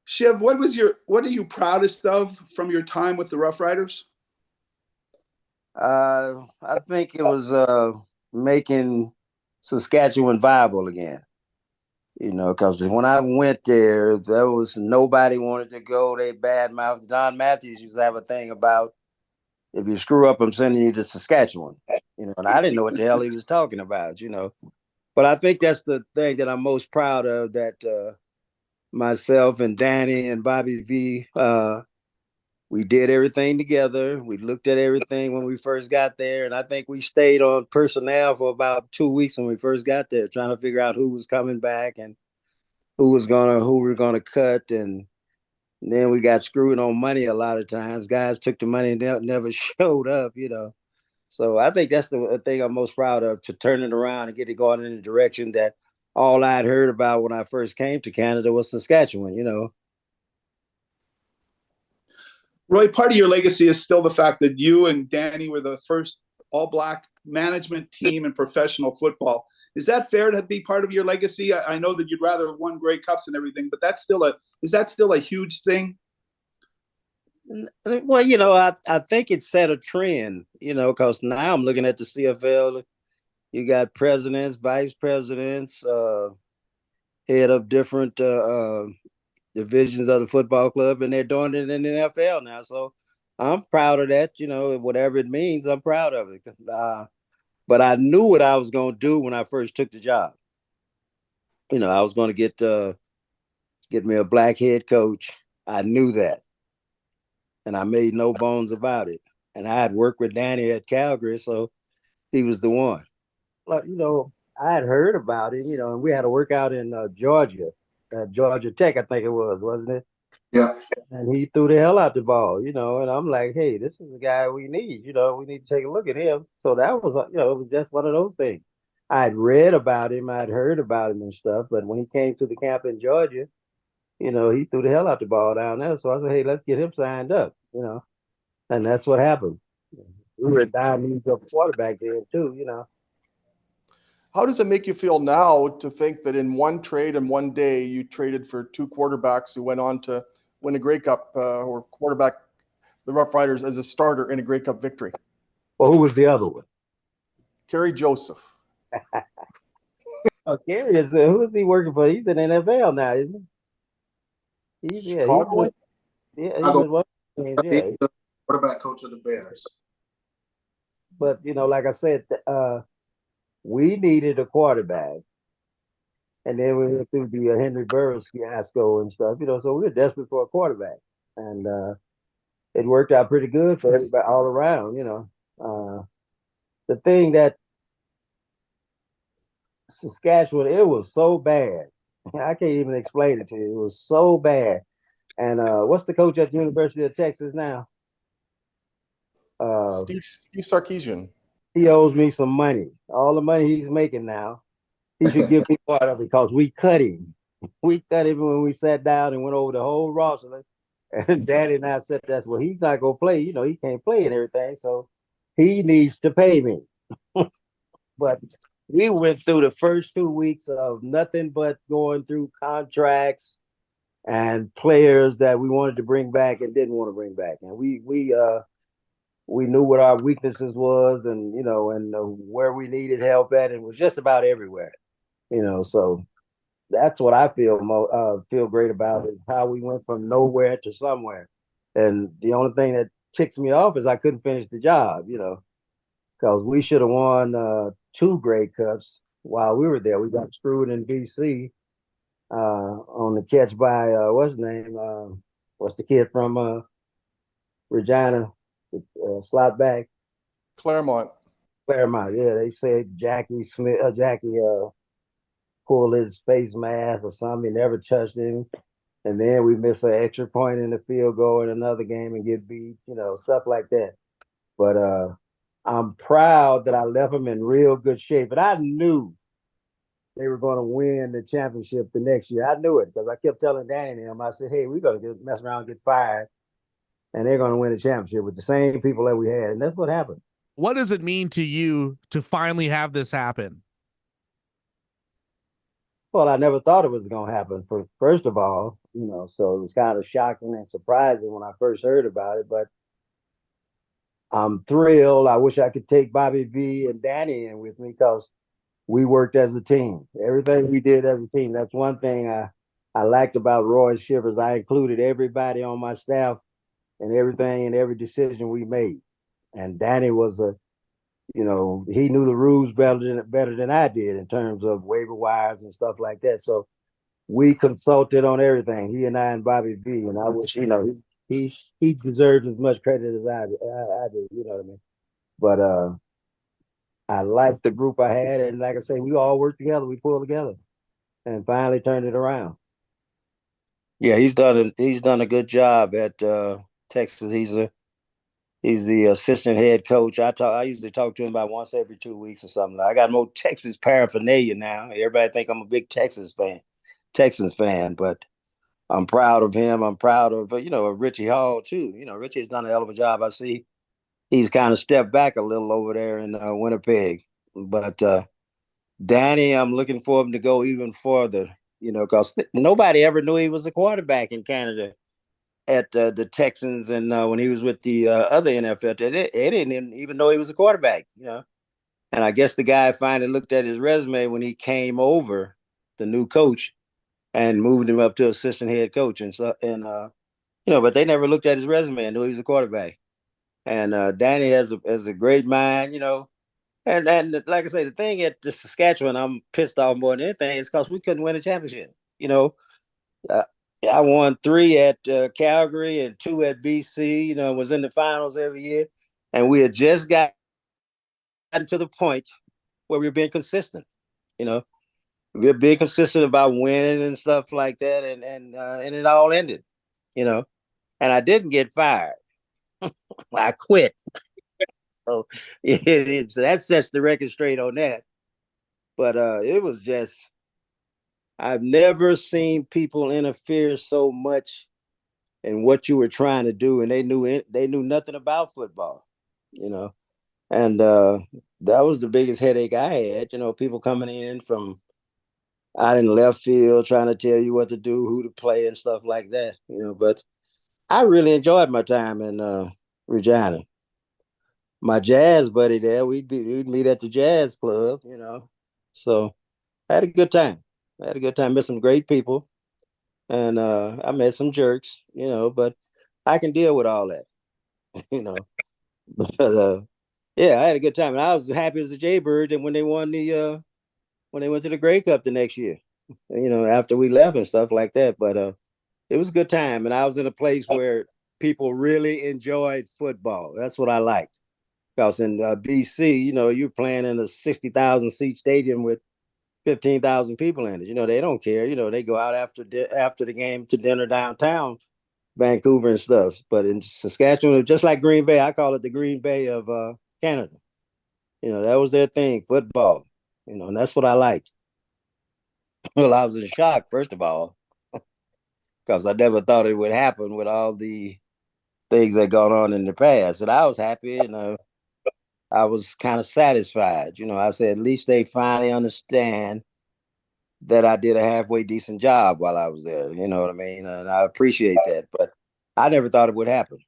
Shiv, what are you proudest of from your time with the Roughriders? I think it was making Saskatchewan viable again. Because when I went there was nobody wanted to go. They badmouthed. Don Matthews used to have a thing about if you screw up, I'm sending you to Saskatchewan. And I didn't know what the hell he was talking about. But I think that's the thing that I'm most proud of. That myself and Danny and Bobby V, we did everything together. We looked at everything when we first got there, and I think we stayed on personnel for about 2 weeks when we first got there, trying to figure out who was coming back and who we were gonna cut, and then we got screwed on money a lot of times. Guys took the money and never showed up. So I think that's the thing I'm most proud of, to turn it around and get it going in the direction that all I'd heard about when I first came to Canada was Saskatchewan. Roy, part of your legacy is still the fact that you and Danny were the first all-black management team in professional football. Is that fair to be part of your legacy? I know that you'd rather have won Grey Cups and everything, but is that still a huge thing? Well, I think it set a trend, because now I'm looking at the CFL. You got presidents, vice presidents, head of different divisions of the football club, and they're doing it in the NFL now. So I'm proud of that. Whatever it means, I'm proud of it. But I knew what I was going to do when I first took the job. I was going to get me a black head coach. I knew that. And I made no bones about it. And I had worked with Danny at Calgary, so he was the one. But, I had heard about it, and we had a workout in Georgia, Georgia Tech, I think it was, wasn't it? Yeah. And he threw the hell out the ball, and I'm like, hey, this is the guy we need. We need to take a look at him. So that was, it was just one of those things. I had read about him, I'd heard about him and stuff, but when he came to the camp in Georgia, he threw the hell out the ball down there. So I said, hey, let's get him signed up, and that's what happened. We were down needs of quarterback there too. How does it make you feel now to think that in one trade and one day you traded for two quarterbacks who went on to win a Grey Cup or quarterback the Roughriders as a starter in a Grey Cup victory? Well, who was the other one? Kerry Joseph. Kerry is who is he working for? He's in NFL now, isn't he? Chicago. He's the quarterback coach of the Bears. But like I said, we needed a quarterback, and then we went through the Henry Burris fiasco and stuff. So we were desperate for a quarterback, and it worked out pretty good for everybody all around. The thing that Saskatchewan, it was so bad. I can't even explain it to you. It was so bad. And what's the coach at the University of Texas now? Steve Sarkisian. He owes me some money. All the money he's making now, he should give me part of it because we cut him. We cut him when we sat down and went over the whole roster. And Daddy and I said, that's well, he's not gonna play. He can't play and everything, so he needs to pay me. But we went through the first 2 weeks of nothing but going through contracts and players that we wanted to bring back and didn't want to bring back. And we knew what our weaknesses was, and where we needed help at, and it was just about everywhere. So that's what I feel great about, is how we went from nowhere to somewhere. And the only thing that ticks me off is I couldn't finish the job, because we should have won 2 Grey Cups while we were there. We got screwed in B.C. On the catch by what's his name? What's the kid from Regina? Slot back. Claremont. Yeah. They said Jackie pulled his face mask or something. He never touched him. And then we miss an extra point in the field goal in another game and get beat, stuff like that. But I'm proud that I left them in real good shape. But I knew they were going to win the championship the next year. I knew it because I kept telling Danny and them, I said, hey, we're going to mess around and get fired, and they're going to win the championship with the same people that we had. And that's what happened. What does it mean to you to finally have this happen? Well, I never thought it was going to happen. First of all, So it was kind of shocking and surprising when I first heard about it, but I'm thrilled. I wish I could take Bobby V and Danny in with me because we worked as a team. Everything we did as a team. That's one thing I liked about Roy Shivers. I included everybody on my staff and everything and every decision we made. And Danny was he knew the rules better than I did in terms of waiver wires and stuff like that. So we consulted on everything. He and I and Bobby V. And I wish, he deserves as much credit as I do. You know what I mean? But I liked the group I had, and like I say, we all worked together. We pulled together, and finally turned it around. Yeah, he's done a good job at Texas. He's the assistant head coach. I usually talk to him about once every 2 weeks or something. I got more Texas paraphernalia now. Everybody think I'm a big Texans fan, but I'm proud of him. I'm proud of Richie Hall too. Richie's done a hell of a job. I see he's kind of stepped back a little over there in Winnipeg, but Danny, I'm looking for him to go even further. Because nobody ever knew he was a quarterback in Canada at the Texans, and when he was with the other NFL, they didn't even know he was a quarterback. And I guess the guy finally looked at his resume when he came over, the new coach, and moved him up to assistant head coach, but they never looked at his resume and knew he was a quarterback. And Danny has a great mind, and like I say, the thing at the Saskatchewan, I'm pissed off more than anything is because we couldn't win a championship. Uh, I won 3 at Calgary and 2 at BC. Was in the finals every year, and we had just gotten to the point where we were being consistent. We were being consistent about winning and stuff like that, and it all ended. And I didn't get fired. I quit. So, so that sets the record straight on that. But it was just I've never seen people interfere so much in what you were trying to do, and they knew nothing about football, and that was the biggest headache I had. People coming in from out in left field trying to tell you what to do, who to play, and stuff like that. But I really enjoyed my time in Regina. My jazz buddy there, we'd meet at the jazz club, So I had a good time. Met some great people, and I met some jerks, but I can deal with all that, you know. But yeah, I had a good time, and I was happy as a Jaybird. And when they won when they went to the Grey Cup the next year, after we left and stuff like that. But it was a good time, and I was in a place where people really enjoyed football. That's what I liked. Because in BC, you're playing in a 60,000 seat stadium with 15,000 people in it. They don't care. They go out after the game to dinner downtown Vancouver and stuff. But in Saskatchewan, just like Green Bay, I call it the Green Bay of Canada. That was their thing, football. And that's what I liked. Well, I was in shock, first of all, because I never thought it would happen with all the things that gone on in the past. And I was happy, and I was kind of satisfied. I said, at least they finally understand that I did a halfway decent job while I was there. You know what I mean? And I appreciate that. But I never thought it would happen.